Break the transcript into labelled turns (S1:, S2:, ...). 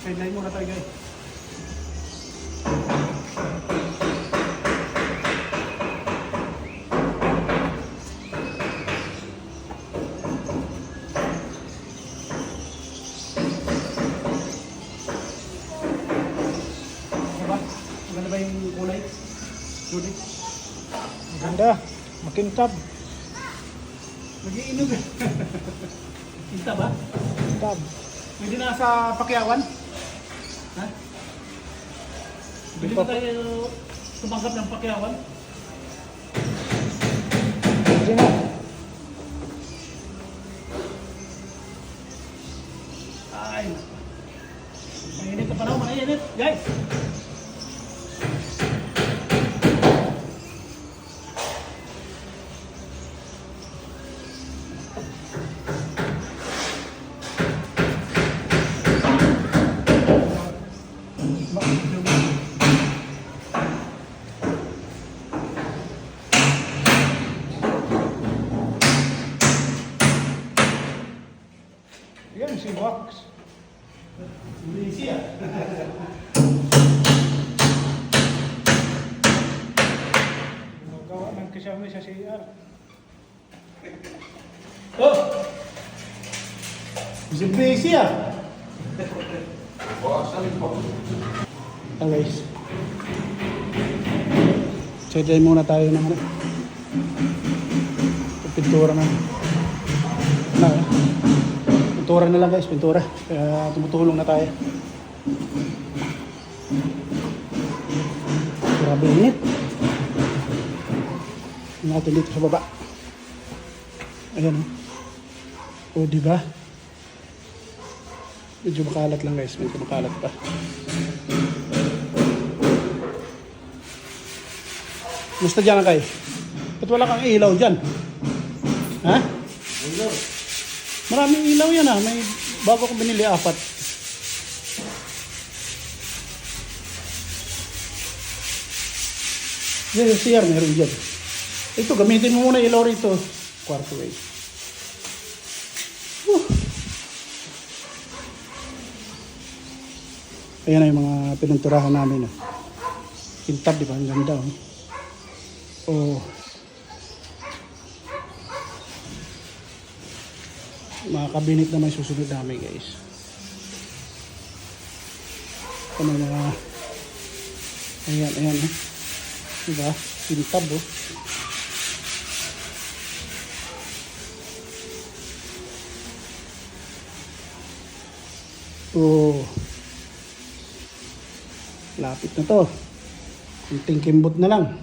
S1: Sideline muna tayo guys. Maganda ba yung kulay? Judy?
S2: Maganda. Makintab.
S1: Mag-iinog. Kinta ba?
S2: Makintab.
S1: Pwede na sa Pakyawan? Ha? Pwede ba tayo tumanggap ng Pakyawan?
S2: Pwede na.
S1: Ay. Mainit na panahon, mainit. Guys!
S2: Yan, si Wax.
S1: Easy ah.
S2: Magawa ng kasama sa CR.
S1: Oh! Siyempre easy ah.
S2: Ah guys. Sideline muna tayo ng ano. Pintura na. Pintura na lang guys, pintura. Kaya tumutulong na tayo. Grabe init. Tingnan natin dito sa baba. Ayan o. O diba? Medyo makalat lang guys, medyo makalat pa. Musta dyan kay? Ba't wala kang ilaw dyan? Ha? Maraming ilaw yan ah. May bago kong binili, 4. Yan yung CR, meron dyan. Ito, gamitin mo muna ilaw rito. Kwarto guys. Ayan na yung mga pininturahan namin. Kintab, di ba? Ang ganda. Oh. Mga kabinet na may susunod namin guys. Ano mga ayan diba? Pintab oh. Oh. Lapit na to. Kunting kimbot na lang.